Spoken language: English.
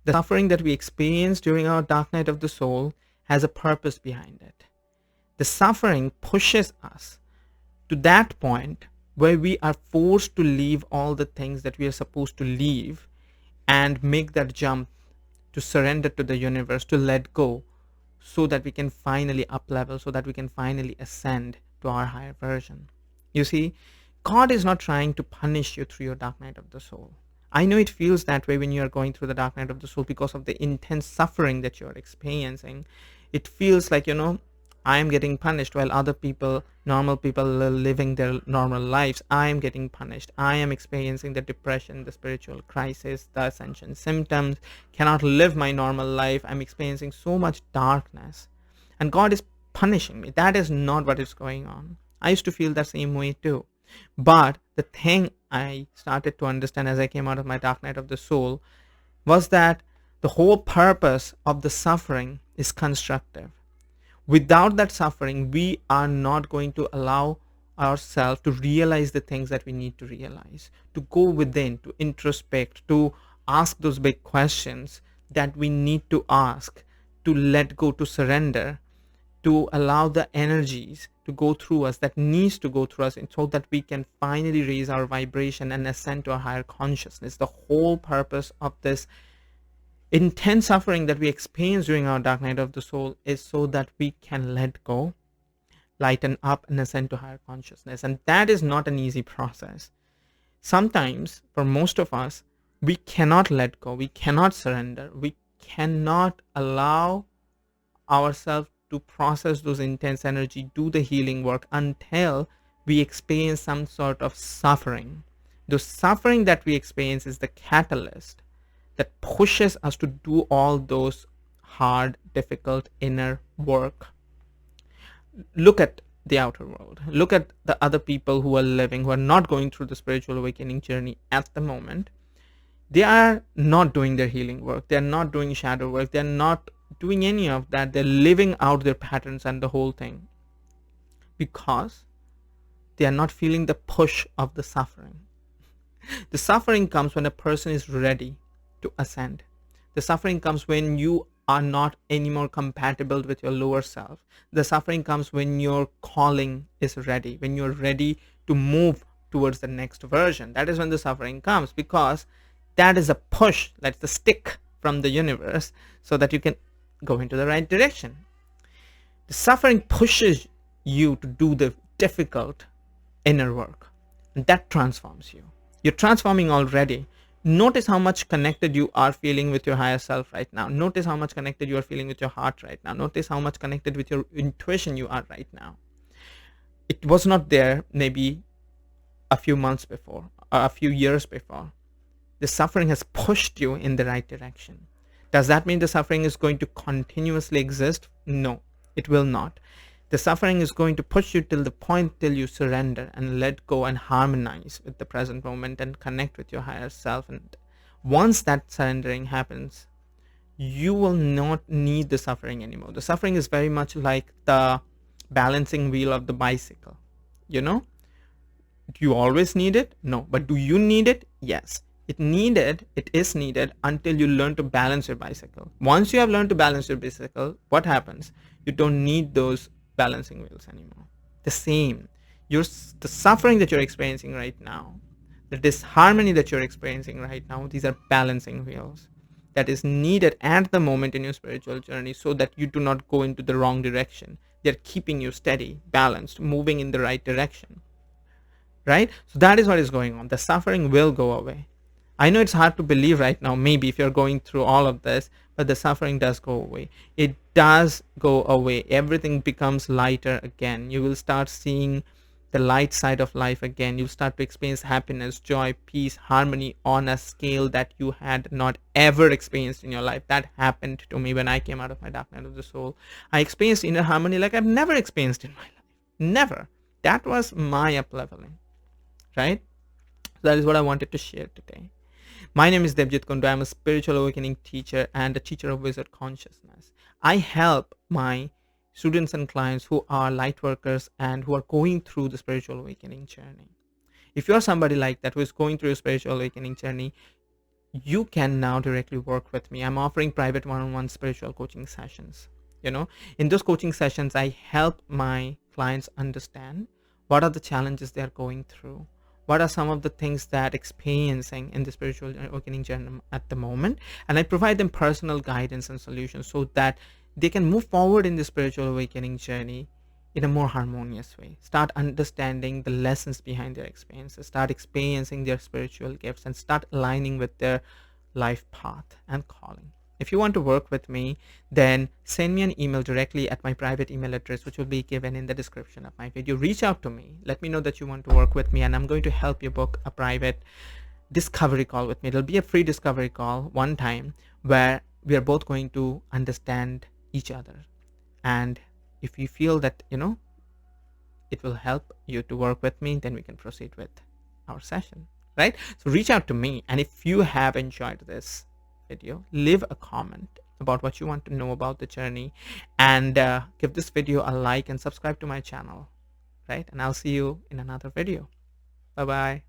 The suffering that we experience during our dark night of the soul has a purpose behind it. The suffering pushes us to that point where we are forced to leave all the things that we are supposed to leave and make that jump to surrender to the universe, to let go, so that we can finally up level, so that we can finally ascend to our higher version. You see, God is not trying to punish you through your dark night of the soul. I know it feels that way when you are going through the dark night of the soul because of the intense suffering that you are experiencing. It feels like, I am getting punished while other people, normal people, are living their normal lives. I am getting punished. I am experiencing the depression, the spiritual crisis, the ascension symptoms, cannot live my normal life. I'm experiencing so much darkness. And God is punishing me. That is not what is going on. I used to feel the same way too. But the thing I started to understand as I came out of my dark night of the soul was that the whole purpose of the suffering is constructive. Without that suffering, we are not going to allow ourselves to realize the things that we need to realize, to go within, to introspect, to ask those big questions that we need to ask, to let go, to surrender, to allow the energies to go through us that needs to go through us, and so that we can finally raise our vibration and ascend to a higher consciousness. The whole purpose of this intense suffering that we experience during our dark night of the soul is so that we can let go, lighten up, and ascend to higher consciousness. And that is not an easy process. Sometimes, for most of us, we cannot let go, we cannot surrender, we cannot allow ourselves to process those intense energy, do the healing work until we experience some sort of suffering. The suffering that we experience is the catalyst that pushes us to do all those hard, difficult inner work. Look at the outer world. Look at the other people who are living, who are not going through the spiritual awakening journey at the moment. They are not doing their healing work. They're not doing shadow work. They're not doing any of that. They're living out their patterns and the whole thing because they are not feeling the push of the suffering. The suffering comes when a person is ready to ascend. The suffering comes when you are not anymore compatible with your lower self. The suffering comes when your calling is ready, when you're ready to move towards the next version. That is when the suffering comes, because that is a push, that's the stick from the universe, so that you can go into the right direction. The suffering pushes you to do the difficult inner work, and that transforms you. You're transforming already. Notice how much connected you are feeling with your higher self right now. Notice how much connected you are feeling with your heart right now. Notice how much connected with your intuition you are right now. It was not there maybe a few months before, or a few years before. The suffering has pushed you in the right direction. Does that mean the suffering is going to continuously exist? No, it will not. The suffering is going to push you till the point till you surrender and let go and harmonize with the present moment and connect with your higher self. And once that surrendering happens, you will not need the suffering anymore. The suffering is very much like the balancing wheel of the bicycle. Do you always need it? No. But do you need it? Yes. It is needed until you learn to balance your bicycle. Once you have learned to balance your bicycle, what happens? You don't need those balancing wheels anymore. The same. The suffering that you're experiencing right now, the disharmony that you're experiencing right now, these are balancing wheels that is needed at the moment in your spiritual journey, so that you do not go into the wrong direction. They're keeping you steady, balanced, moving in the right direction. Right? So that is what is going on. The suffering will go away. I know it's hard to believe right now, maybe if you're going through all of this, but the suffering does go away. It does go away. Everything becomes lighter again. You will start seeing the light side of life again. You'll start to experience happiness, joy, peace, harmony on a scale that you had not ever experienced in your life. That happened to me when I came out of my dark night of the soul. I experienced inner harmony like I've never experienced in my life. Never. That was my up-leveling. Right? So that is what I wanted to share today. My name is Debjit Kundu. I'm a spiritual awakening teacher and a teacher of wizard consciousness. I help my students and clients who are light workers and who are going through the spiritual awakening journey. If you're somebody like that who is going through a spiritual awakening journey, you can now directly work with me. I'm offering private one-on-one spiritual coaching sessions. In those coaching sessions, I help my clients understand what are the challenges they're going through, what are some of the things that experiencing in the spiritual awakening journey at the moment, and I provide them personal guidance and solutions so that they can move forward in the spiritual awakening journey in a more harmonious way, start understanding the lessons behind their experiences, start experiencing their spiritual gifts, and start aligning with their life path and calling. If you want to work with me, then send me an email directly at my private email address, which will be given in the description of my video. Reach out to me, let me know that you want to work with me, and I'm going to help you book a private discovery call with me. It'll be a free discovery call one time where we are both going to understand each other. And if you feel that it will help you to work with me, then we can proceed with our session, right? So reach out to me, and if you have enjoyed this video, leave a comment about what you want to know about the journey, and give this video a like and subscribe to my channel, right? And I'll see you in another video. Bye bye.